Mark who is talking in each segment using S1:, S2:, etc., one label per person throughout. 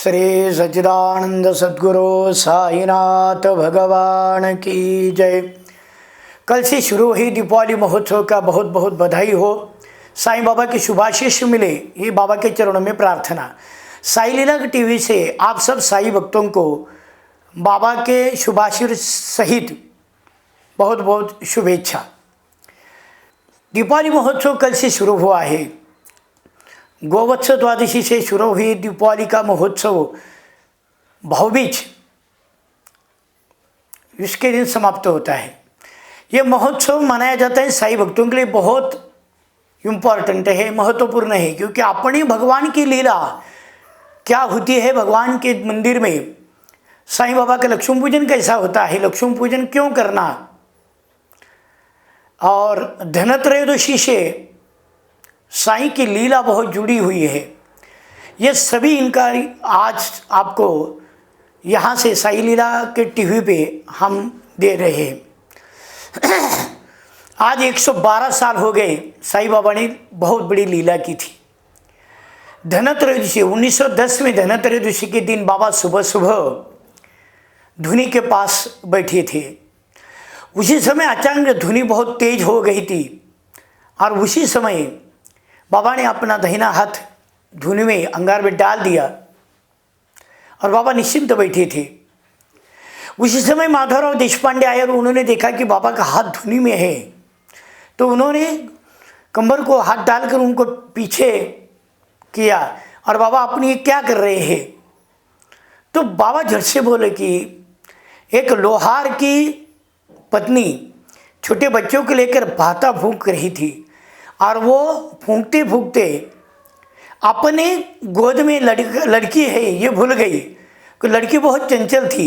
S1: श्री सच्चिदानंद सद्गुरु साईनाथ भगवान की जय। कल से शुरू हुई दीपावली महोत्सव का बहुत बहुत बधाई हो। साईं बाबा के शुभाशीष मिले, ये बाबा के चरणों में प्रार्थना। साई लीला की टीवी से आप सब साई भक्तों को बाबा के शुभाशीष सहित बहुत बहुत शुभेच्छा। दीपावली महोत्सव कल से शुरू हुआ है। गोवत्स द्वादशी से शुरू हुई दीपावली का महोत्सव भाऊबीज इसके दिन समाप्त होता है। ये महोत्सव मनाया जाता है साई भक्तों के लिए बहुत इम्पॉर्टेंट है, महत्वपूर्ण है, क्योंकि अपने भगवान की लीला क्या होती है भगवान के मंदिर में। साईं बाबा का लक्ष्मी पूजन कैसा होता है, लक्ष्मी पूजन क्यों करना, और धनत्रयोदशी से साईं की लीला बहुत जुड़ी हुई है। ये सभी इनका आज आपको यहाँ से साई लीला के टीवी पे हम दे रहे हैं। आज 112 साल हो गए साईं बाबा ने बहुत बड़ी लीला की थी। धनत्रयोदशी 1910 में धनत्रयोदशी के दिन बाबा सुबह सुबह धुनी के पास बैठे थे। उसी समय अचानक धुनी बहुत तेज हो गई थी और उसी समय बाबा ने अपना दाहिना हाथ धुनी में अंगार में डाल दिया और बाबा निश्चिंत बैठे थे। उसी समय माधवराव देशपांडे आए और उन्होंने देखा कि बाबा का हाथ धुनी में है, तो उन्होंने कंबर को हाथ डालकर उनको पीछे किया और बाबा अपनी क्या कर रहे हैं। तो बाबा झट से बोले कि एक लोहार की पत्नी छोटे बच्चों को लेकर भाता फूंक रही थी और वो फूंकते फूंकते अपने गोद में लड़की है ये भूल गई कि लड़की बहुत चंचल थी।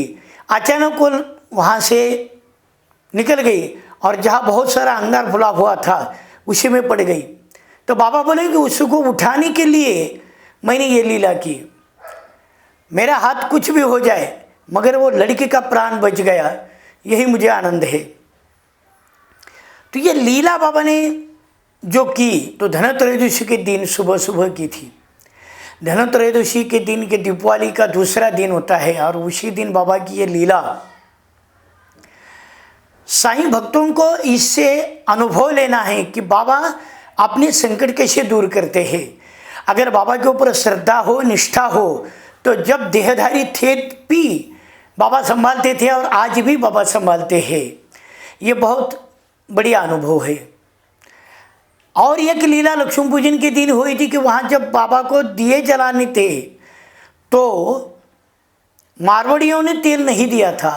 S1: अचानक वो वहाँ से निकल गई और जहाँ बहुत सारा अंगार फुला हुआ था उसी में पड़ गई। तो बाबा बोले कि उसको उठाने के लिए मैंने ये लीला की, मेरा हाथ कुछ भी हो जाए मगर वो लड़की का प्राण बच गया, यही मुझे आनंद है। तो ये लीला बाबा ने जो की तो धनत्रयोदशी के दिन सुबह सुबह की थी। धनत्रयोदशी के दिन के दीपावली का दूसरा दिन होता है और उसी दिन बाबा की ये लीला साईं भक्तों को इससे अनुभव लेना है कि बाबा अपने संकट कैसे दूर करते हैं। अगर बाबा के ऊपर श्रद्धा हो, निष्ठा हो, तो जब देहधारी थे भी बाबा संभालते थे और आज भी बाबा संभालते हैं। ये बहुत बढ़िया अनुभव है। और एक लीला लक्ष्मी पूजन के दिन हुई थी कि वहाँ जब बाबा को दिए जलाने थे तो मारवाड़ियों ने तेल नहीं दिया था,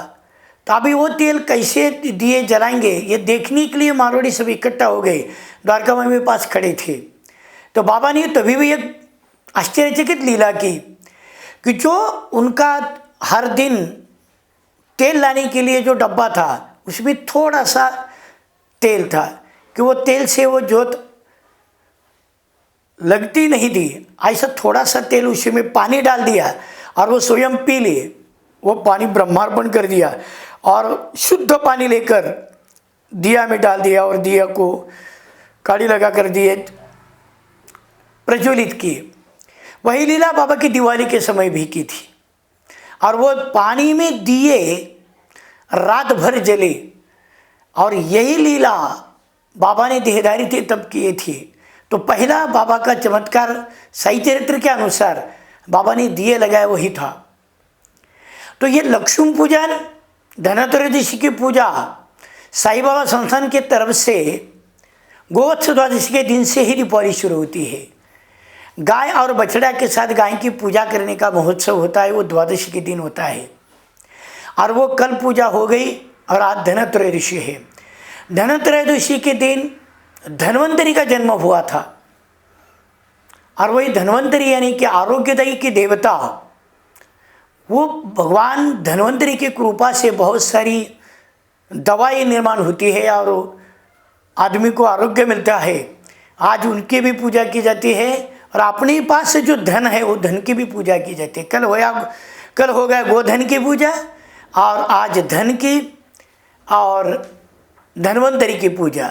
S1: तो अभी वो तेल कैसे दिए जलाएंगे ये देखने के लिए मारवाड़ी सब इकट्ठा हो गए, द्वारका माई के पास खड़े थे। तो बाबा ने तभी भी एक आश्चर्यचकित लीला की कि जो उनका हर दिन तेल लाने के लिए जो डब्बा था उसमें थोड़ा सा तेल था कि वो तेल से वो जोत लगती नहीं थी। ऐसा थोड़ा सा तेल उसी में पानी डाल दिया और वो स्वयं पी लिए। वो पानी ब्रह्मार्पण कर दिया और शुद्ध पानी लेकर दिया में डाल दिया और दिया को काड़ी लगा कर दिए प्रज्वलित किए। वही लीला बाबा की दिवाली के समय भी की थी और वो पानी में दिए रात भर जले। और यही लीला बाबा ने देहधारी थे तब किए थे। तो पहला बाबा का चमत्कार साई चरित्र के अनुसार बाबा ने दिए लगाए वही था। तो ये लक्ष्मी पूजन, धनत्रयोदशी की पूजा साई बाबा संस्थान के तरफ से गोवत्स द्वादशी के दिन से ही दीपावली शुरू होती है। गाय और बछड़ा के साथ गाय की पूजा करने का महोत्सव होता है, वो द्वादशी के दिन होता है और वो कल पूजा हो गई और आज धनत्रयोदशी है। धनत्रयोदशी के दिन धन्वंतरी का जन्म हुआ था और वही धन्वंतरी यानी कि आरोग्यदायी की देवता, वो भगवान धन्वंतरी की कृपा से बहुत सारी दवाई निर्माण होती है और आदमी को आरोग्य मिलता है। आज उनकी भी पूजा की जाती है और अपने पास से जो धन है वो धन की भी पूजा की जाती है। कल हो गया गोधन की पूजा और आज धन की और धन्वंतरी की पूजा।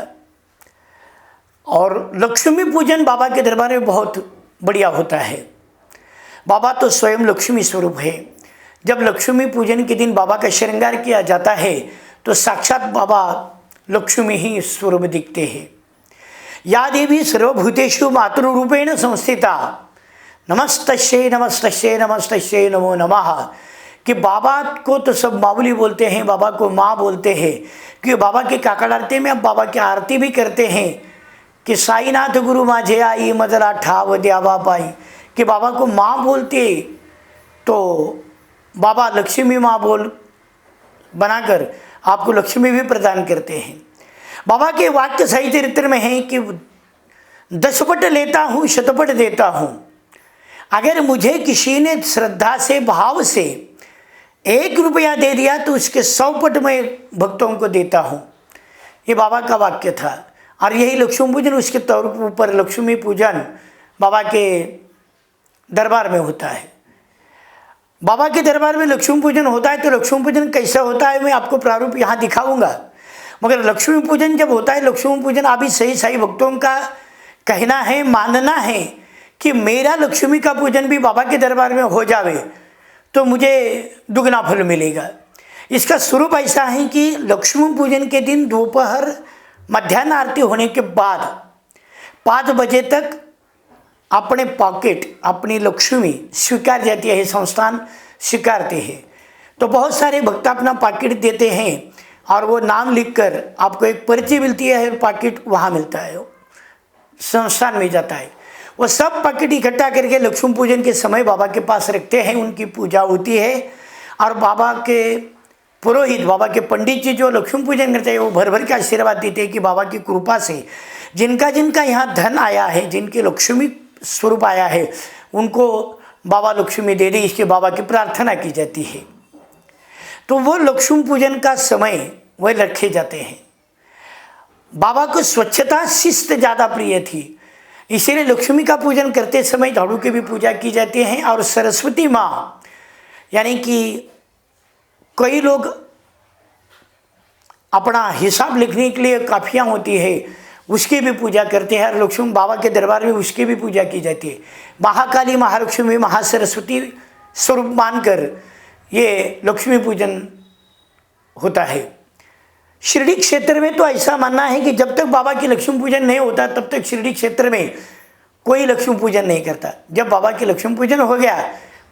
S1: और लक्ष्मी पूजन बाबा के दरबार में बहुत बढ़िया होता है। बाबा तो स्वयं लक्ष्मी स्वरूप है। जब लक्ष्मी पूजन के दिन बाबा का श्रृंगार किया जाता है तो साक्षात बाबा लक्ष्मी ही स्वरूप दिखते हैं। या देवी सर्वभूतेषु मातृरूपेण संस्थिता नमस्तस्यै नमस्तस्यै नमस्तस्यै नमो नमः। कि बाबा को तो सब मामूली बोलते हैं, बाबा को माँ बोलते हैं, कि बाबा के काकड़ आरती में अब बाबा की आरती भी करते हैं कि साईनाथ गुरु माझे आई मजरा ठाव द्यावा पाई। कि बाबा को माँ बोलते तो बाबा लक्ष्मी माँ बोल बनाकर आपको लक्ष्मी भी प्रदान करते हैं। बाबा के वाक्य सही चरित्र में है कि 10 पट लेता हूँ 100 पट देता हूँ। अगर मुझे किसी ने श्रद्धा से भाव से 1 रुपया दे दिया तो उसके 100 पट मैं भक्तों को देता हूँ। ये बाबा का वाक्य था। और यही लक्ष्मी पूजन, उसके तौर ऊपर लक्ष्मी पूजन बाबा के दरबार में होता है। बाबा के दरबार में लक्ष्मी पूजन होता है तो लक्ष्मी पूजन कैसा होता है मैं आपको प्रारूप यहाँ दिखाऊंगा। मगर लक्ष्मी पूजन जब होता है, लक्ष्मी पूजन अभी सही भक्तों का कहना है, मानना है कि मेरा लक्ष्मी का पूजन भी बाबा के दरबार में हो जावे तो मुझे दुगना फल मिलेगा। इसका स्वरूप ऐसा है कि लक्ष्मी पूजन के दिन दोपहर मध्याह्न आरती होने के बाद 5 बजे तक अपने पॉकेट अपनी लक्ष्मी स्वीकार जाती है, संस्थान स्वीकारते हैं। तो बहुत सारे भक्त अपना पॉकेट देते हैं और वो नाम लिखकर आपको एक पर्ची मिलती है, पॉकेट वहाँ मिलता है, संस्थान में जाता है। वो सब पॉकेट इकट्ठा करके लक्ष्मी पूजन के समय बाबा के पास रखते हैं, उनकी पूजा होती है। और बाबा के पुरोहित, बाबा के पंडित जी जो लक्ष्मी पूजन करते हैं वो भर भर के आशीर्वाद देते हैं कि बाबा की कृपा से जिनका जिनका यहाँ धन आया है, जिनके लक्ष्मी स्वरूप आया है, उनको बाबा लक्ष्मी दे दे, इसके बाबा की प्रार्थना की जाती है। तो वो लक्ष्मी पूजन का समय वह रखे जाते हैं। बाबा को स्वच्छता शिस्त ज़्यादा प्रिय थी, इसीलिए लक्ष्मी का पूजन करते समय झाड़ू की भी पूजा की जाती है। और सरस्वती माँ यानी कि कई लोग अपना हिसाब लिखने के लिए काफियाँ होती है, उसकी भी पूजा करते हैं। और लक्ष्मी बाबा के दरबार में उसकी भी पूजा की जाती है। महाकाली, महालक्ष्मी, महासरस्वती स्वरूप मानकर ये लक्ष्मी पूजन होता है। शिरडी क्षेत्र में तो ऐसा मानना है कि जब तक बाबा की लक्ष्मी पूजन नहीं होता तब तक शिरडी क्षेत्र में कोई लक्ष्मी पूजन नहीं करता। जब बाबा की लक्ष्मी पूजन हो गया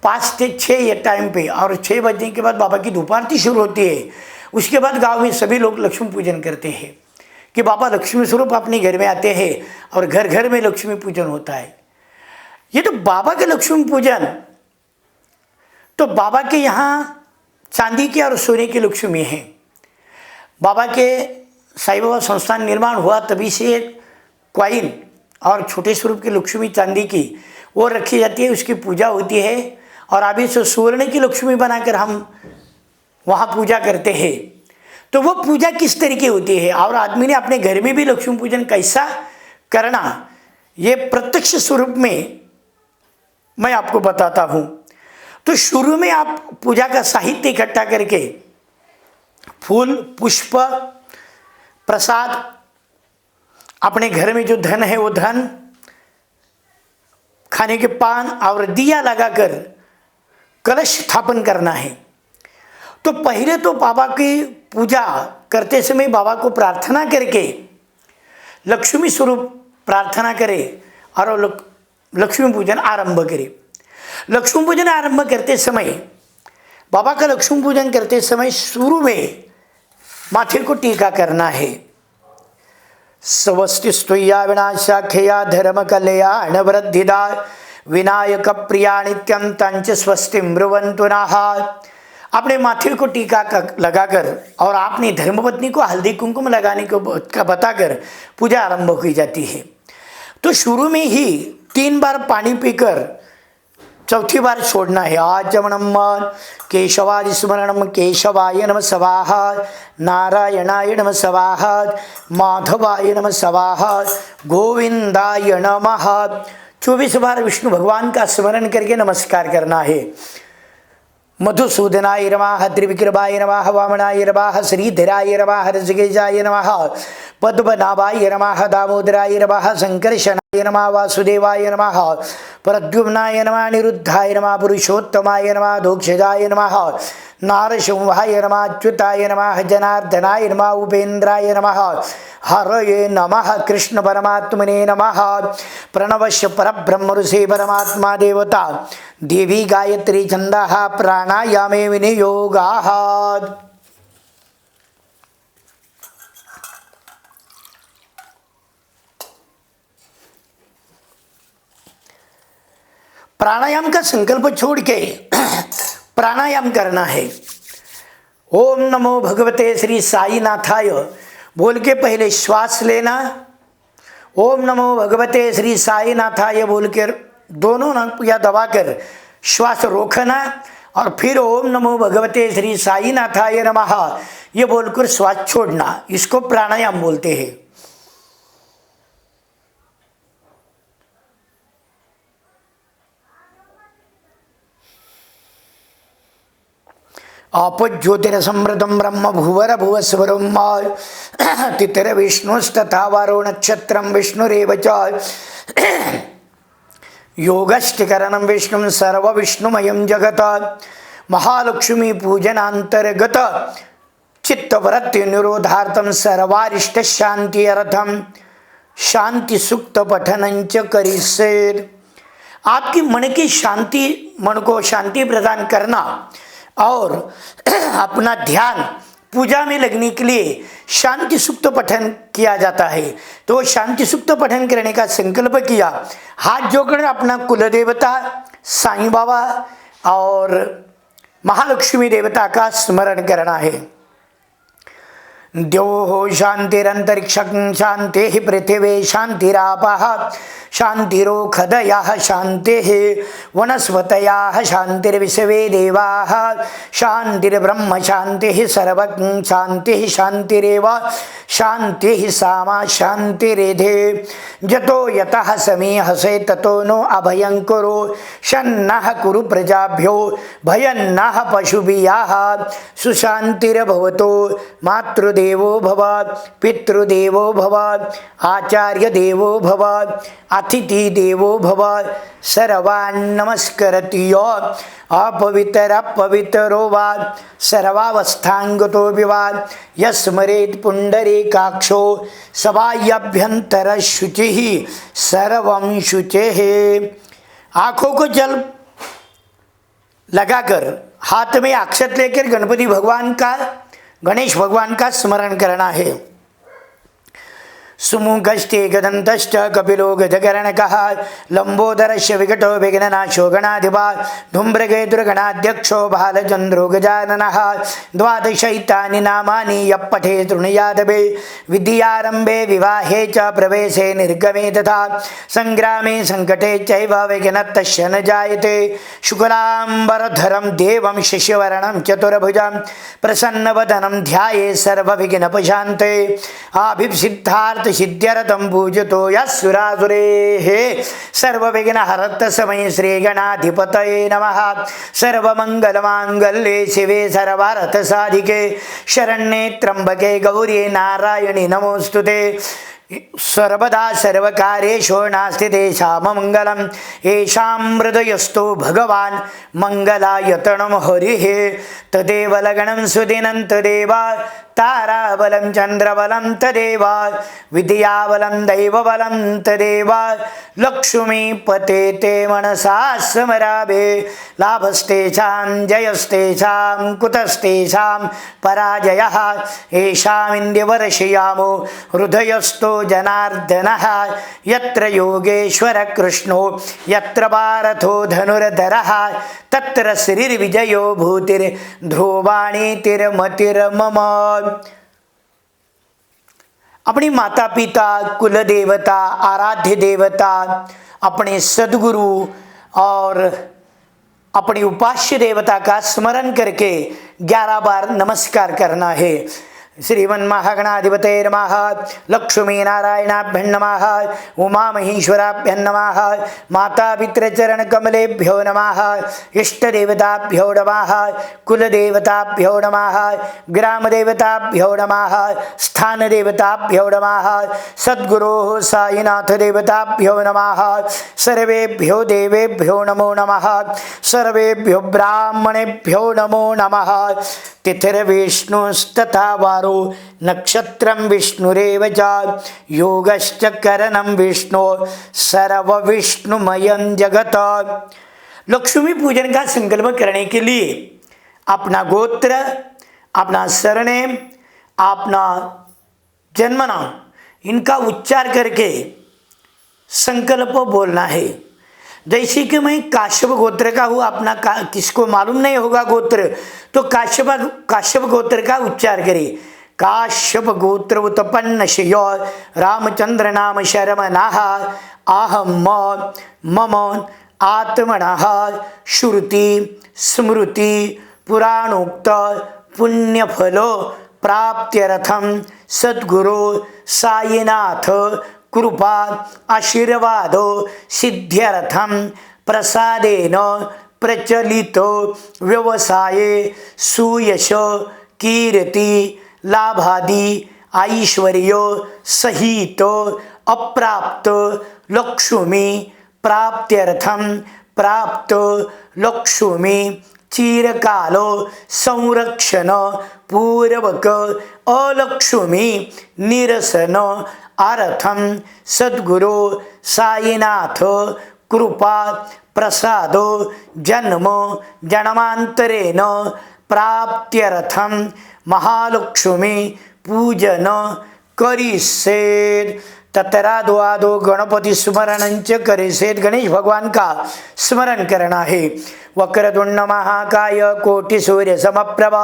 S1: 5 से 6 ये टाइम पे, और 6 बजने के बाद बाबा की धूप आरती शुरू होती है, उसके बाद गांव में सभी लोग लक्ष्मी पूजन करते हैं कि बाबा लक्ष्मी स्वरूप अपने घर में आते हैं और घर घर में लक्ष्मी पूजन होता है। ये तो बाबा के लक्ष्मी पूजन, तो बाबा के यहाँ चांदी की और सोने की लक्ष्मी है। बाबा के साईं बाबा संस्थान निर्माण हुआ तभी से क्वाइन और छोटे स्वरूप की लक्ष्मी चांदी की वो रखी जाती है, उसकी पूजा होती है। और अभी से स्वर्ण की लक्ष्मी बनाकर हम वहाँ पूजा करते हैं। तो वो पूजा किस तरीके होती है और आदमी ने अपने घर में भी लक्ष्मी पूजन कैसा करना, ये प्रत्यक्ष स्वरूप में मैं आपको बताता हूँ। तो शुरू में आप पूजा का साहित्य इकट्ठा करके फूल, पुष्प, प्रसाद, अपने घर में जो धन है वो धन, खाने के पान और दिया लगाकर कलश स्थापन करना है। तो पहले तो बाबा की पूजा करते समय बाबा को प्रार्थना करके लक्ष्मी स्वरूप प्रार्थना करे और लक्ष्मी पूजन आरंभ करे। लक्ष्मी पूजन आरंभ करते समय, बाबा का लक्ष्मी पूजन करते समय शुरू में माथे को टीका करना है। स्वस्ति स्तुया विनाशाख्या धर्म कल्याण वृद्धिदा विनायक प्रिया नित्यं तंच स्वस्ति ब्रुवन्तु नः। अपने माथे को टीका लगाकर और अपनी धर्मपत्नी को हल्दी कुंकुम लगाने को बताकर पूजा आरंभ की जाती है। तो शुरू में ही 3 बार पानी पीकर चौथी बार छोड़ना है। आचमनम केशवादि स्मरणम केशवाय नमः स्वाहा, नारायणाय नमः स्वाहा, माधवाय नमः स्वाहा, गोविंदाय नमः। 24 बार विष्णु भगवान का स्मरण करके नमस्कार करना है। मधुसूदनाय नमः, त्रिविक्रमाय नमः, वामनाय नमः, श्रीधराय नमः, ऋषिकेशाय नमः, पद्मनाभाय नमः, दामोदराय नमः, संकर्षणाय नमः, वासुदेवाय नमः, प्रद्युम्नाय नमः, निरुद्धाय नमः, पुरुषोत्तमाय नमः, दोक्षजाय नमः, नारसिंहाय नमः, अच्युताय नमः, जनार्दनाय नमः, उपेन्द्राय नमः, हरये नमः, कृष्ण परमात्मने नमः। प्रणवस्य परब्रह्म ऋषि परमात्मा देवता देवी गायत्री छंदः प्राणायामे विनियोगाः। प्राणायाम का संकल्प छोड़ के प्राणायाम करना है। ओम नमो भगवते श्री साईनाथाय बोल के पहले श्वास लेना, ओम नमो भगवते श्री साईनाथाय बोल कर दोनों नाक या दबाकर श्वास रोकना और फिर ओम नमो भगवते श्री साईनाथाय नमः ये बोलकर श्वास छोड़ना, इसको प्राणायाम बोलते हैं। आप ज्योतिरसमृतम ब्रह्म भुवर भुवस्वरम तितिर विष्णुस्तथा वारो नक्षत्रम विष्णुरेव च योगश्चकरणं विष्णुं सर्व विष्णुमयं जगत महालक्ष्मी पूजनांतर्गत चित्तवृत्ति निरोधार्थम सर्वारिष्ट शांति अर्थम शांति सुक्त पठनंच करिष्येत्। आपकी मन की शांति, मन को शांति प्रदान करना और अपना ध्यान पूजा में लगने के लिए शांति सुक्त पठन किया जाता है। तो शांति सुक्त पठन करने का संकल्प किया, हाथ जोड़कर अपना कुल देवता साईं बाबा और महालक्ष्मी देवता का स्मरण करना है। द्योः शांतिरंतरिक्षं शांति पृथिवी शांतिरापः शांतिरोखदयः शांतिः वनस्पतयः शांतिर्विश्वे देवाः शांतिर्ब्रह्म शांतिः सर्वं शांतिः शांतिरेव शांतिः सामा शांतिरेधे जतो यतः समीहसे ततो नो अभयं कुरु शन्नः कुरु प्रजाभ्यो भयन्नः पशुभियः सुशांतिर्भवतु मातृदेवो भव पितृदेवो भव आचार्य देवो भव अतिथि देवो भव सर्वान् नमस्करति यो अपवित्र पवित्रो वा सर्वावस्थांगतो विवाद यस्मरेत् पुंडरीकाक्षो सवायभ्यंतर शुचिः सर्वं शुचिः। आँखों को जल लगाकर हाथ में अक्षत लेकर गणपति भगवान का, गणेश भगवान का स्मरण करना है। सुमुखश्चे गदन्तश्च कपिलो गजकर्णकः लंबोदरस्य विकटो विघ्ननाशो गणाधिपा धूम्रकेतुर्गणाध्यक्षो बालचन्द्रो गजाननः द्वादशैतानि नामानि यः पठेत् शृणुयादपि विद्यारम्भे विवाहे च प्रवेशे निर्गमे तथा संग्रामे संकटे चैव विघ्नस्तस्य न जायते। शुक्लाम्बरधरं देवं शशिवर्णं चतुर्भुजं प्रसन्नवदनं ध्यायेत् सर्वविघ्नोपशान्ते। अभिसिद्धार्थ सिद्ध्यर्थं पूजतो यस्सुरासुरेः सर्वविघ्नहरत समय श्री गणाधिपतये नमः। सर्वमंगलमांगल्ये शिवे सर्वार्थ साधिके शरण्ये त्र्यंबके गौरी नारायणी नमोस्तुते। सर्वदा सर्वकार्येषु नास्ति तेषाममङ्गलं येषां हृदयस्थो भगवान् मङ्गलायतनं हरिः तदेव लग्नं सुदिनं तदेव ताराबलं चन्द्रबलं तदेव विद्याबलं दैवबलं तदेव लक्ष्मीपते ते मनसा स्मरामि। लाभस्तेषां जयस्तेषां कुतस्तेषां पराजयः येषामिन्द्यवर्षयामो हृदयस्थो जनार्दनः यत्र योगेश्वर कृष्णो यत्र पार्थो धनुर्धरः तत्र श्रीर्विजयो भूतिर्ध्रुवाणी तिर्मतिर्मम। अपनी माता पिता, कुल देवता, आराध्य देवता, अपने सदगुरु और अपनी उपास्य देवता का स्मरण करके 11 बार नमस्कार करना है। श्रीमन्महागणाधिपतये नमः। लक्ष्मीनारायणाभ्यं नमः। उमामहेश्वराभ्यं नमः। मातापितृचरणकमलेभ्यो नमः। इष्टदेवताभ्यो नमः। कुलदेवताभ्यो नमः। ग्रामदेवताभ्यो नमः। स्थानदेवताभ्यो नमः। सद्गुरोः साईनाथदेवताभ्यो नमः। सर्वेभ्यो देवेभ्यो नमो नमः। सर्वेभ्यो ब्राह्मणेभ्यो नमो नमः। तिथिर्विष्णुस्तथा वारो नक्षत्रं विष्णुरेव च योगश्च करणं विष्णु सर्वविष्णुमयं जगत। लक्ष्मी पूजन का संकल्प करने के लिए अपना गोत्र, अपना सरनेम, अपना जन्म नाम, इनका उच्चार करके संकल्प बोलना है। जैसे कि मैं काश्यप गोत्र का हूँ, अपना किसको मालूम नहीं होगा गोत्र, तो काश्यप गोत्र का उच्चार करें। काश्यप गोत्र उत्पन्न श्रेयो रामचंद्र नाम शर्मणः आहम मम आत्मनः श्रुति स्मृति पुराणोक्त पुण्यफलो प्राप्त्यर्थम सद्गुरु साईनाथ कृपा आशीर्वाद सिद्ध्यर्थम प्रसादेन प्रचलितो व्यवसाये सुयश कीर्ति लाभादि ऐश्वर्य सहित अप्राप्त लक्ष्मी प्राप्त्यर्थम प्राप्त लक्ष्मी चिरकाल संरक्षण पूर्वक अलक्ष्मी निरसन अर्थम सद्गुरु साईनाथ कृपा प्रसाद जन्म जन्मांतरेण प्राप्त्यर्थम महालक्ष्मी पूजन करिष्येत्। ततरा दुआदो गणपति स्मरणंच करिष्येत्। गणेश भगवान का स्मरण करना है। वक्रतुंड महाकाय कोटि सूर्य समप्रभ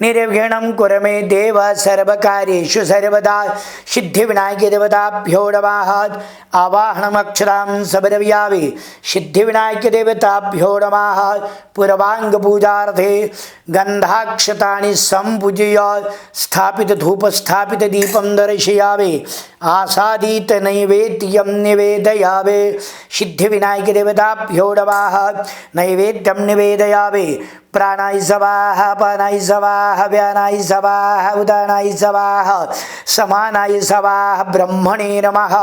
S1: निर्विघ्नं कुरु मे देव सर्वकार्येषु सर्वदा। सिद्धि विनायक देवताभ्यो नमः। आवाहनम् अक्षरां सबरव्यावे सिद्धि विनायक देवताभ्यो नमः। पूर्वांग पूजार्थे गंधाक्षतानि संपूज्य स्थापित धूप स्थापित दीपं दर्शयामि। आसादित नैवेद्यं निवेदयामि। सिद्धि विनायक देवताभ्यो नमः। नैवेद्यं निवेदयामि। प्राणाय स्वाहा अपानाय स्वाहा व्यानाय स्वाहा उदानाय स्वाहा समानाय स्वाहा ब्रह्मणे नमः।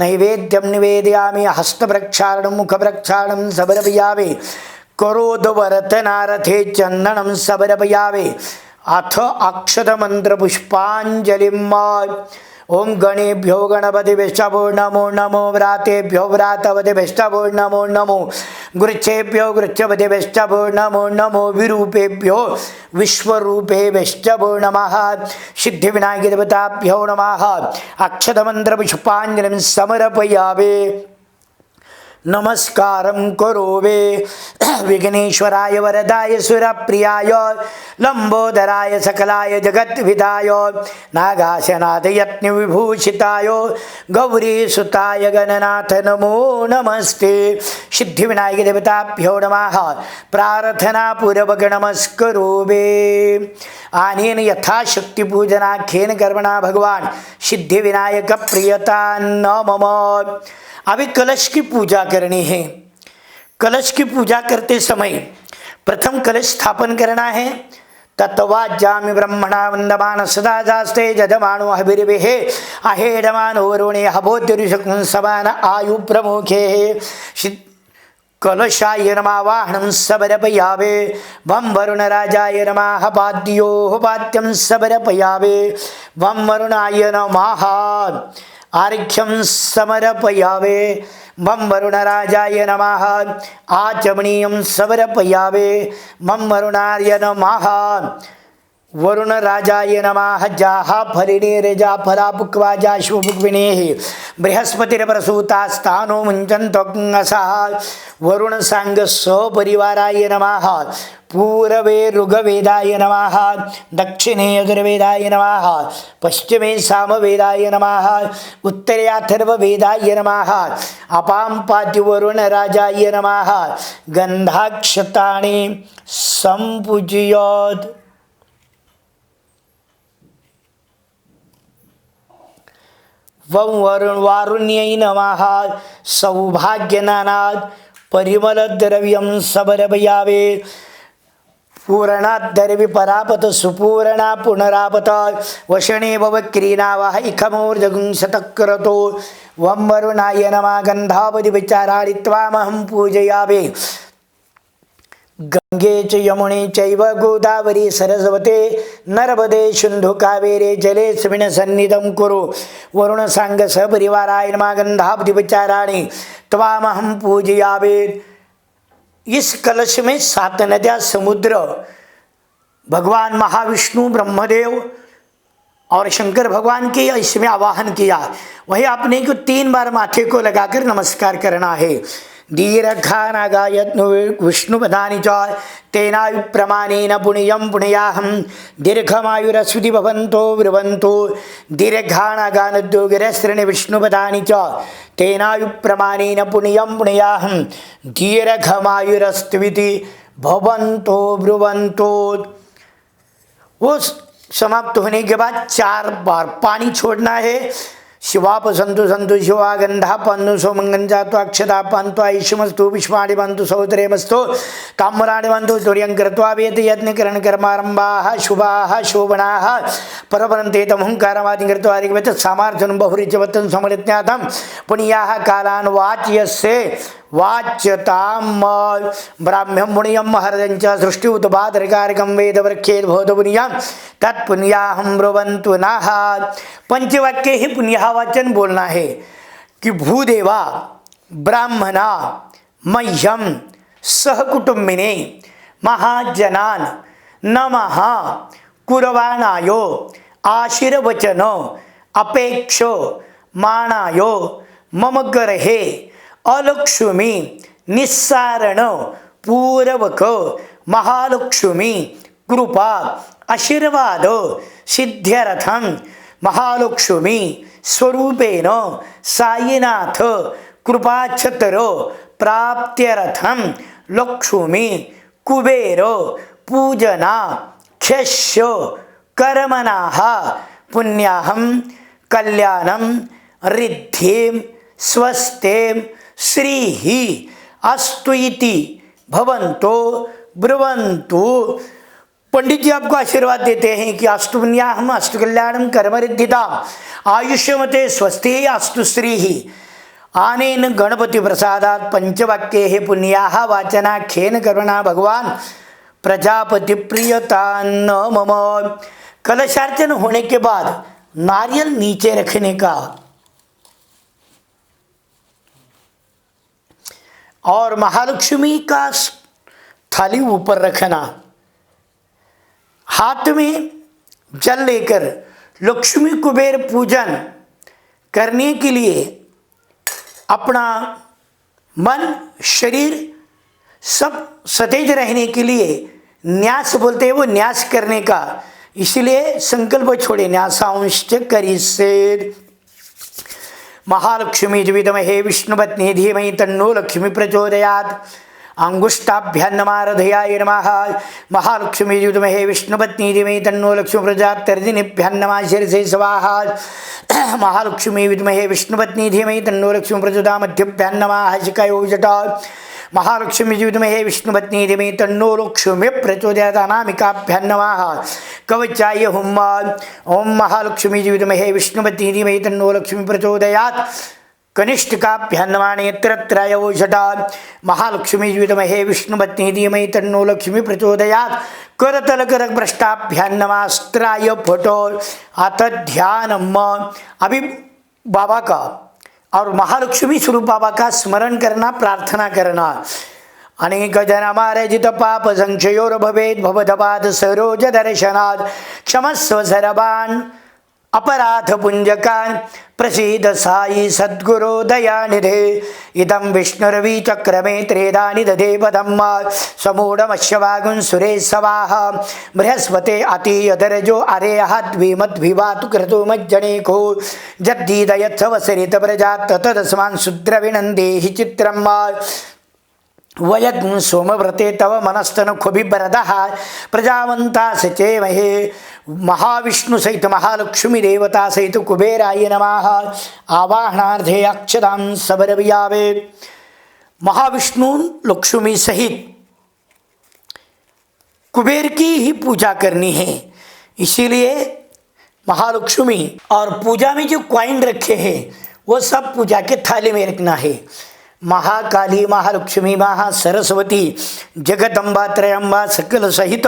S1: नैवेद्यं निवेदयामि। हस्तप्रक्षालनं मुखप्रक्षालनं समर्पयामि। करोदवर्तनारथे चन्दनं समर्पयामि। अथ अक्षतमन्त्रपुष्पाञ्जलिं। ओम गणेभ्यो गणपतिभ्यो नमो नमो। व्रातेभ्यो व्रातपतिभ्यो नमो नमो। गृच्छेभ्यो गृच्छपतिभ्यो नमो नमो। विरूपेभ्यो विश्वरूपेभ्यो नमः। सिद्धिविनायक देवताभ्यो नमः। अक्षतमन्त्रपुष्पाञ्जलिं समर्पयामि। नमस्कारं करोमि विघ्नेश्वराय वरदाय सुरप्रियाय लंबोदराय सकलाय जगद्विदाय नागाशनाथ यत्न विभूषिताय गौरीसुताय गणनाथ नमो नमस्ते। सिद्धिविनायक देवताभ्यो नमः। प्रार्थना पूर्वक नमस्करोमि। अनेन यथाशक्ति पूजनाख्येन कर्मणा भगवान सिद्धिविनायक प्रियता न मम। अभी कलश की पूजा करनी है। कलश की पूजा करते समय प्रथम कलश स्थापन करना है। तत्वाज्जामि ब्रह्मणा वंदमान सदा जास्ते जदमानो हविर्विः अहेडमानो वरुणे हभोद्युरिशकुं समान आयु प्रमुखे। कलशाय नमः। वाहनं समर्पयामि। वं वरुणराजाय नमः। पाद्योः पाद्यं समर्पयामि। वं वरुणाय नमः। आर्घ्यं समर्पयामि। वं वरुणराजाय नमः। आचमनीयं समर्पयामि। वं वरुणाय नमः। वरुणराजाय नमः। जाहा फलिनीर्जा फलापुक्वा जाश्वपुक्विनेः बृहस्पतिर्प्रसूतास्तानो मुञ्चन्तोऽग्नसः। वरुणसाङ्ग सपरिवाराय नमः। पूर्वे ऋग्वेदाय नमः। दक्षिणे यजुर्वेदाय नमः। पश्चिमे सामवेदाय नमः। उत्तरे अथर्ववेदाय नमः। अपां पाद्यवरुणराजाय नमः। गन्धाक्षतानि सम्पूजयेत्। वं वरुण वारुण्यै नमः सौभाग्यनानाद परिमलद्रव्यं सबरभयावे पूर्णाद्धर्वि परापत सुपूर्णा पुनरापत वशने भव क्रीणावः इखमोर्जगुं शतक्रतो वं वरुणाय नमः गन्धावधि विचाराणि त्वामहं पूजयामि गंगे च यमुने चैव गोदावरी सरस्वते नर्मदे सिंधु कावेरे जलेस्मिन् सन्निधं कुरु वरुण सांग सपरिवाराय नमः गंधावधि विचाराणि त्वामहं पूजयामि। इस कलश में 7 नदियाँ समुद्र भगवान महाविष्णु ब्रह्मदेव और शंकर भगवान के इसमें आवाहन किया। वही आपने को 3 बार माथे को लगाकर नमस्कार करना है। दीर्घानागायत विष्णुपदानि च तेनायु प्रमाणेन पुण्यं पुण्याहं दीर्घमायुरस्वति भवन्तो ब्रुवन्तो दीर्घानागानोद्योगिरस्त्रीणि विष्णुपदानि च तेनायु प्रमाणेन पुण्यं पुण्याहं दीर्घमायुरस्त्विति भवन्तो ब्रुवन्तो। वो समाप्त होने के बाद 4 बार पानी छोड़ना है। शिवाप संतु संतु शिवा गंधा पंतु सोमंगंजा तो अक्षता पंतु आयुष्मस्तु विश्वाणि बंतु सौदरे मस्तु ताम्राणि बंतु तुर्यं कृत्वा वेद यज्ञ करण कर्मारंभाः शुभाः शोभनाः परवरन्ते तमहंकारवादि कृत्वा अधिगमत सामर्थ्यं बहुरिचवतं समलिज्ञातं पुण्याः कालान् वाच्यस्य वाच्यताम ब्राह्म्यं पुण्यं महर्दञ्च सृष्टि उद्भाद्रकारकं वेद वृक्षेद भूतपुण्यं तत्पुण्याहं ब्रुवन्तु नः। पंचवाक्य ही पुण्य वाचन बोलना है कि भूदेवा ब्राह्मणा मह्यम सहकुटुंबिने महाजनान नमः कुर्वाणायो आशीर्वचन अपेक्षो माणायो मम गर्हे अलक्ष्मी निस्सारण पूर्वक महालक्ष्मी कृपा आशीर्वाद सिद्ध्यर्थं महालक्ष्मी स्वरूपेण साईनाथ कृपाछतर प्राप्त्यर्थं लक्ष्मी कुबेर पूजना ख्यस्य कर्मणाः पुण्याहं कल्याणं रिद्धिं स्वस्तिं श्रीः अस्तु इति भवन्तो ब्रुवन्तु। पंडित जी आपको आशीर्वाद देते हैं कि अस्तु पुण्याहम अस्तु कल्याणम कर्मरिद्धिता आयुष्यमते स्वस्ति अस्तु श्री आनेन गणपति प्रसादात पंचवाक्ये पुण्याः वाचनाख्येन कर्मणा भगवान प्रजापति प्रियता न मम। कलशार्चन होने के बाद नारियल नीचे रखने का और महालक्ष्मी का थाली ऊपर रखना, हाथ में जल लेकर लक्ष्मी कुबेर पूजन करने के लिए अपना मन शरीर सब सतेज रहने के लिए न्यास बोलते हैं, वो न्यास करने का, इसलिए संकल्प छोड़े न्यासांश्च करिष्येत्। महालक्ष्मी विद्महे विष्णुपत्नी धीमहि तन्नो लक्ष्मी प्रचोदयात्। अंगुष्ठाभ्यां नमारधयाय नमः। महालक्ष्मी विद्महे विष्णुपत्नी धीमहि तन्नो लक्ष्मी प्रचोदयात्। तर्जनीभ्यां नमः शिरसे स्वाहा। महालक्ष्मी विद्महे विष्णुपत्नी धीमहि तन्नो लक्ष्मी प्रचोदयात्। मध्यभ्यां नमः हसिकायो जटा। महालक्ष्मी विद्महे विष्णुपत्नी धीमहि तन्नो लक्ष्मी प्रचोदयात्। अनामिकाभ्यां नमः कवचाय हुम। ओम महालक्ष्मी विद्महे विष्णुपत्नी धीमहि तन्नो लक्ष्मी प्रचोदयात्। कनिष्ठिकाभ्यां नमः नेत्रत्रयो जटा। महालक्ष्मी विद्महे विष्णुपत्नी धीमहि तन्नो लक्ष्मी प्रचोदयात्। करतलकरपृष्ठाभ्यां नमः अस्त्राय फटो। अथ ध्यानम। अभी बाबा का और महालक्ष्मी स्वरूप बाबा का स्मरण करना, प्रार्थना करना। अनेक जन्मार्जित पाप संक्षयोर भवेद भवदपाद सरोज दर्शनाद क्षमस्व सर्वान् अपराध पुंजकान् प्रसीद साई सद्गुरो दयानिधे। इदं विष्णुर्वि चक्रमे त्रेदानि दधे पदम् समूढमश्यवागुं सुरेशवाः बृहस्पते अतीयदरजो अरेह द्विमद्भिवातु क्रतु मज्जनेको जद्दीदयत्सवसरित प्रजात् ततदस्मान् शूद्रविनन्देहि चित्रम्। वयत् सोमव्रते तव मनस्तन खुबिभरदः प्रजावंता सचेमहे महाविष्णु सहित महालक्ष्मी देवता सहित कुबेराय नमः आवाहनार्थे अक्षतां सबरवियावे। महाविष्णु लक्ष्मी सहित कुबेर की ही पूजा करनी है, इसीलिए महालक्ष्मी और पूजा में जो क्वाइन रखे हैं वो सब पूजा के थाली में रखना है। महाकाली महालक्ष्मी महासरस्वती जगदम्बा त्रयंबा सकल सहित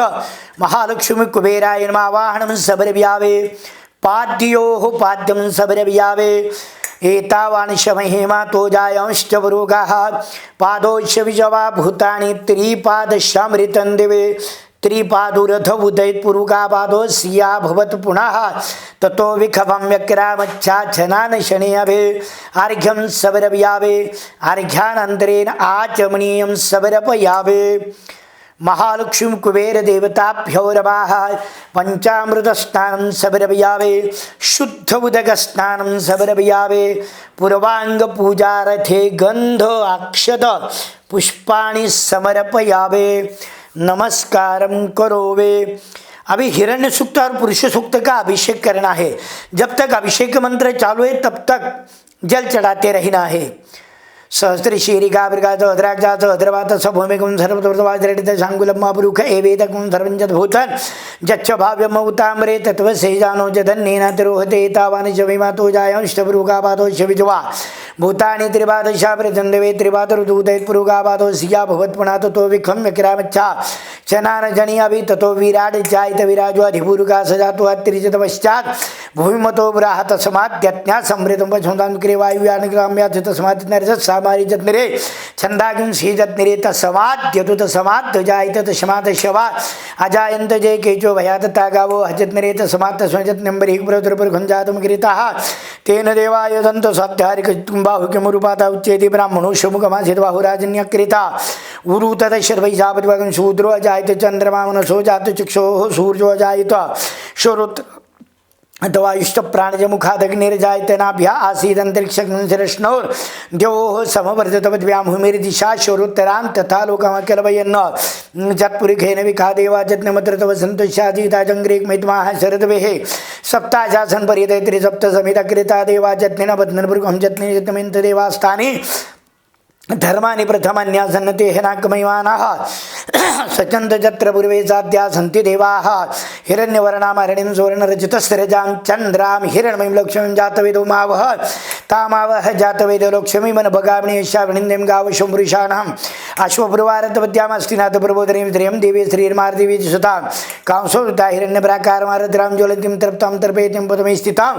S1: महालक्ष्मी कुबेराय नमः आवाहनं सबरव्यावे पाद्यो पाद्यम सबरव्यावे एतावांश महिमा तो जायंश्च वरोगाः पादोश्च विजवा भूतानि त्रिपादश्यामृतं दिवे त्रिपादुरथ उदयत पुरुगापादो सिया भवत पुनः ततो विखवं व्यक्रामच्छाछनान शनि अभे अर्घ्यं सबरव्यावे अर्घ्यानन्तरेण आचमनीयं सबरपयावे। महालक्ष्मी कुबेर देवताभ्यो नमः पंचामृत स्नानं सबरव्यावे शुद्ध उदक स्नानं सबरव्यावे पूर्वांग पूजारथे गंध अक्षत पुष्पाणि समर्पयावे नमस्कारं करोवे। अभी हिरण्य सूक्त और पुरुष सूक्त का अभिषेक करना है। जब तक अभिषेक मंत्र चालू है तब तक जल चढ़ाते रहना है। सहस्त्र शीरिका मृगा द्राक्षा द्रवात भूमिकुं सर्वतोर्धवाजरेट शांगुलम महापुरुख एवेदकुं सर्वंजत भूतन जच्छ भाव्यम उताम्रे तत्व सेजानो जधन्नेन तिरोहते तावानि च विमातो जायंष्टपुरुगापादो शविजवा भूतानि त्रिपादशा प्रचंदवे त्रिपादरुदूतैत पुरुगापादो सिया भवत् पुनः ततो विखं विक्रामच्छा चनान जनि अभि ततो विराट जायत विराजो अधिपुरुगा सजातो त्रिजत पश्चात् भूमिमतो पुराह तस्माद्यज्ञा समृतं पशुदां क्रियवायुव्यान ग्राम्याथ तस्मात् नरजत् सामारि जत्निरे छन्दागुं सीजत्निरे तस्माद्यतु तस्मात् जायत तस्मात् शवा अजायन्त जय केचो भयात तागावो हजत्निरे तस्मात् तस्मजत्नम्बरि पुरतुरपुर खञ्जातम गिरिताः तेन देवायुधन्तो सत्यारिक बाहुक्यमुरुपाता उच्चेति ब्राह्मणो शुमुखमासित बाहुराजन्यक्रीता उरु तद शर्वैजापतिवगं शूद्रो अजायत चंद्रमा मनसो जात चक्षुः सूर्यो अजायत शोरुत अथवायुष्ट प्राणज मुखादग्निर्जायत नाभ्या आसीदंतरिक्षग्निर्ष्णोर द्योः समवर्धितवद्भ्यां भूमिर्दिशा शोरुत्तरां तथा लोकमकलवयन् जत्पुरिखेन विखा देवा जत्नमत्रतव सन्तोषाजीता जङ्ग्रेक मैत्माः शरदवेः सप्ताशासन परिदय त्रिसप्त समिता कृता देवा जत्नेन बध्नपुरुखं जत्ने जत्नमेन्त देवास्थाने धर्मानि प्रथमान्यासन्नते हेनाकमैवानाः सचन्द जत्र पूर्वे साध्या सन्ति देवाः हिरण्यवर्णामरणिं सुवर्णरचितस्रजां चन्द्रां हिरण्मयीं लक्ष्मीं जातवेदो मावह तामावह जातवेदो लक्ष्मीमन भगामिनी शावणिन्दें गावशुमृषाणाम् अश्वपुरवारतवद्यामस्तिनाथ प्रबोधनीं श्रियं देवी श्रीर्मार्देवी सुतां कांसोता हिरण्यप्राकारमारद्रां ज्वलन्तीं तृप्तां तर्पयतीं पद्मे स्थितां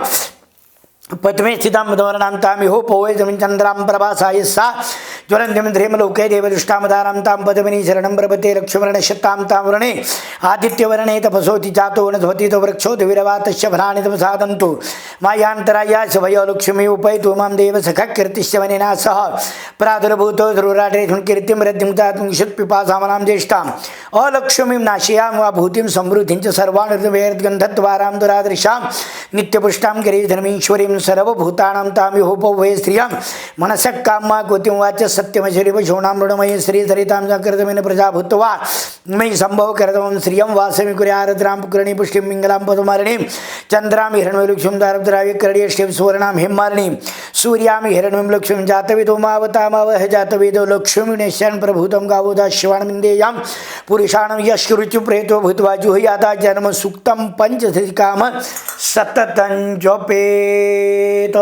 S1: पद्मे स्थितां मधुवर्णां तामिहो पौवेजमिं चन्द्रां प्रभासाय सा ज्वलन्तीं ध्रीमलोके देवदुष्टामदारां तां पद्मिनी शरणं प्रपते लक्ष्मणशतां तां वर्णे आदित्यवर्णे तपसोति जातो वनस्पति तो वृक्षो दिविरवातस्य भराणि तपसादन्तु मायान्तराया शवयो लक्ष्मी उपैतु मां देव सखः कीर्तिश्चवनेना सह प्रादुर्भूतो ध्रुवराटे कीर्तिं रद्धिं जातुं पिपासामनां ज्येष्ठाम् अलक्ष्मीं नाशयां वा भूतिं समृद्धिं च सर्वाणर्गन्धत्वारां दुरादृशां नित्यपुष्टां गिरिधर्मीश्वरीं सर्वभूतानां तामिहोपवे श्रियं मनसः कामा कोतिं वाच सत्यमशरीपशोणां मृणमयी श्री सरितां जाकृतमेन प्रजा भूत्वा मयि संभव करतमं श्रियं वासमि कुर्यारद्रां पुकर्णी पुष्टिं मिङ्गलां पदमारणीं चन्द्रां हिरण्मयीलक्ष्मीं दारद्राव्य कर्णीष्टिं सुवर्णां हेमारणीं सूर्यां हिरण्मयीं लक्ष्मीं जातवेदो मावतामावह जातवेदो लक्ष्मीं निश्चयं प्रभूतं गावोदा शिवाणमिन्देयां पुरुषाणं यशरुचि प्रेतो भूत्वा जुहुयाता जन्म सुक्तं पंचकाम सततं जपेत।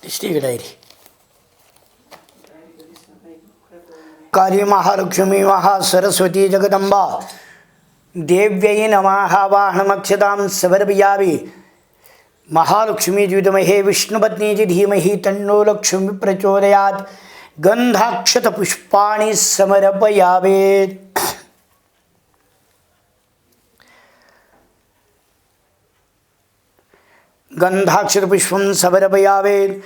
S1: श्री डायरी काली महालक्ष्मी महासरस्वती जगदम्बा देव्यै नमः वाहनमक्षतां समर्पयामि। महालक्ष्मी विद्महे विष्णुपत्नी धीमहि तन्नो लक्ष्मी प्रचोदयात्। गंधाक्षत पुष्पाणि समर्पयामि। गंधाक्षत पुष्पं समर्पयामि।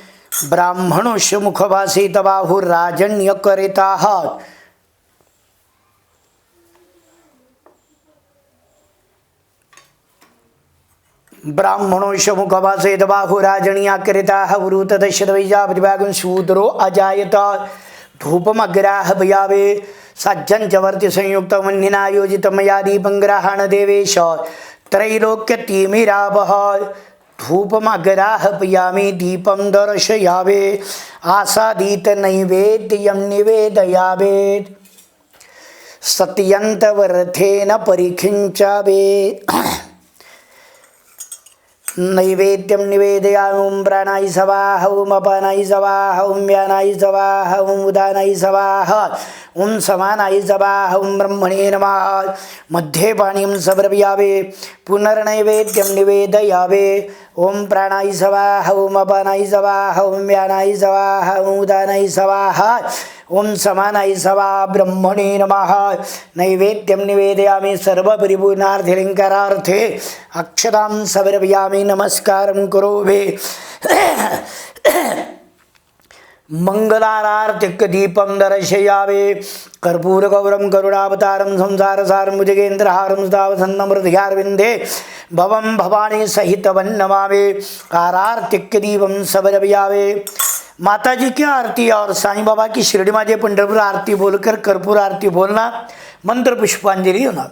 S1: ब्राह्मणोस्य मुखवासे तबाहुराजन्यकरिताः। ब्राह्मणोस्य मुखवासे तबाहुराजन्यकरिताः। वृतदशतवैजापतिभागं शूद्रो अजायत। धूपमग्राहपयामि। सज्जञ्चवर्ति संयुक्तमन्निना योजितमया दीपं ग्रहाण देवेश त्रैलोक्यतिमिरावः। धूपमग्राहपयामि दीपं दर्शयामि। आसादीत नैवेद्यं निवेदयामि। सत्यन्तवर्थेन परिखिञ्चामि। नैवेद्यं निवेदयामि। ओं प्राणाय स्वाहा ओं अपानाय स्वाहा ओं व्यानाय स्वाहा ओं उदानाय स्वाहा ओं समानाय स्वाहा ओं ब्रह्मणे नमः। मध्ये पानीं समर्पयामि। पुनर्नैवेद्यं निवेदयामि। ओं प्राणाय स्वाहा ओं अपानाय स्वाहा ओं व्यानाय स्वाहा ओं उदानाय स्वाहा ओं समानाय स्वाहा ब्रह्मणे नमः। नैवेद्यं निवेदयामि। सर्वपरिपूर्णार्थलिङ्कारार्थे अक्षतां समर्पयामि। नमस्कारं करोमि। मंगलारार्तिक दीपं दर्शयामि। कर्पूरगौरं करुणावतारं संसारसारं भुजगेन्द्रहारं सदा वसन्तं हृदयारविन्दे भवं भवानी सहितं नमामि। आरार्तिक दीपं समर्पयामि। माता जी की आरती और साईं बाबा की शिरडी माझे पंढरपुर आरती बोलकर कर्पूर आरती बोलना, मंत्र पुष्पांजलि होना।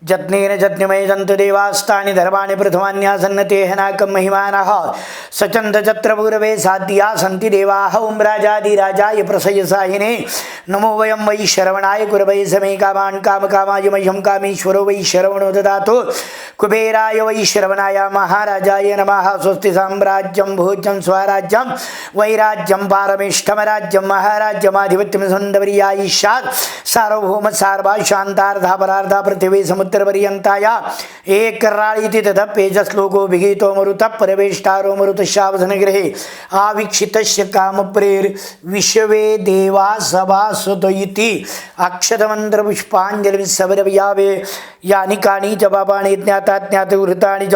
S1: जत्नेन जत्निमय जंत देवास्तानि धर्माणि प्रथमान्यासन्न तेहनाकं महिमानः। सचन्द जत्र पूर्वे साध्या सन्ति देवाः। ओं राजाधिराजाय प्रसयसायिने नमो वयं वै श्रवणाय कुर्वै समे कामान् कामकामाय मह्यं कामेश्वरो वै श्रवणो ददातु। कुबेराय वै श्रवणाय महाराजाय नमः। स्वस्ति साम्राज्यं भोज्यं स्वराज्यं वैराज्यं पारमेष्ठमराज्यं महाराज्यमाधिपत्यं सन्दवर्यायिष्यात् सार्वभौम सार्वा शान्तार्धा परार्धा पृथिवी समुद्रपर्यन्ताया एकराळीति ततः पेजश्लोको विहितो मरुतः परवेष्टारो मरुतशावसनगृहे आवीक्षितस्य कामप्रेर विश्वे देवा सभासुत इति अक्षतमन्त्रपुष्पाञ्जलिं समर्पयामि। यानि कानि च पापानि ज्ञाताज्ञातविवृतानि च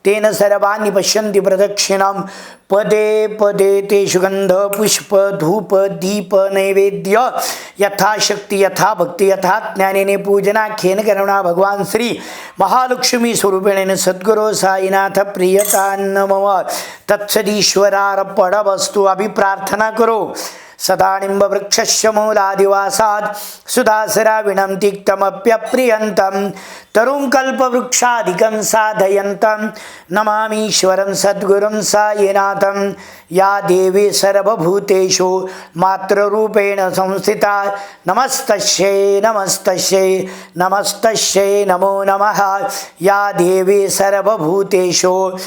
S1: तेन सर्वाणि पश्यन्ति प्रदक्षिणं पदे पदे तेषु गंध पुष्प धूप दीप नैवेद्य यथाशक्ति यथा भक्ति यथा ज्ञानेन पूजनाख्येन करुणा भगवान श्री महालक्ष्मी स्वरूपेण सद्गुरो साईनाथ प्रियतान्नमः। तत्सदीश्वरार्पणमस्तु। अभी प्रार्थना करो। सदानिम्ब वृक्षस्य मूलादिवासात् सुधासराविणं तिक्तमप्यप्रियन्तं तरुं कल्पवृक्षादिकं साधयन्तं नमामीश्वरं सद्गुरुं साईनाथं। या देवी सर्वभूतेषु मातृरूपेण संस्थिता नमस्तस्यै नमस्तस्यै नमस्तस्यै नमो नमः। या देवी सर्वभूतेषु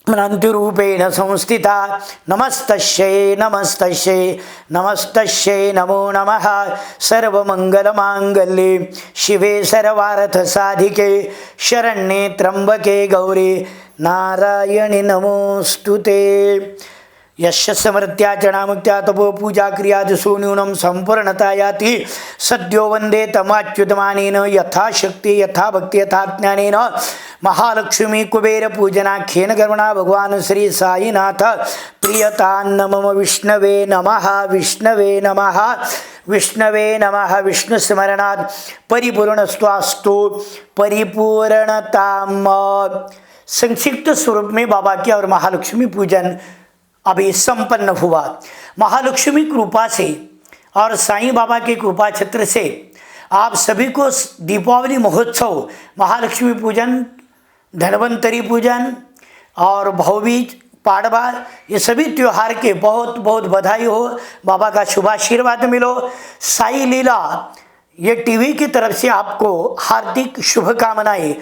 S1: अनन्तरूपेण संस्थिता नमस्तस्यै नमस्तस्यै नमस्तस्यै नमो नमः। सर्वमङ्गलमाङ्गल्ये शिवे सर्वार्थसाधिके शरण्ये त्र्यम्बके गौरी नारायणि नमोऽस्तुते। यस्य समृत्याचनामुक्त्या तपो पूजा क्रियादिषु न्यूनं संपूर्णता याति। सद्यो वन्दे तमाच्युतमानेन यथाशक्ति यथा भक्ति यथा ज्ञानेन महालक्ष्मी कुबेर पूजनाख्येन करुणा भगवान श्री साईनाथ प्रियतान्नमः। विष्णवे नमः विष्णवे नमः विष्णवे नमः। विष्णु स्मरणात् परिपूर्णस्वास्तु परिपूर्णताम। संक्षिप्त स्वरूप में बाबा की और महालक्ष्मी पूजन अभी संपन्न हुआ। महालक्ष्मी कृपा से और साईं बाबा के कृपा छत्र से आप सभी को दीपावली महोत्सव, महालक्ष्मी पूजन, धन्वंतरी पूजन और भाऊबीज, पाड़वा, ये सभी त्योहार के बहुत बहुत बधाई हो। बाबा का शुभाशीर्वाद मिलो। साई लीला ये टीवी की तरफ से आपको हार्दिक शुभकामनाएं।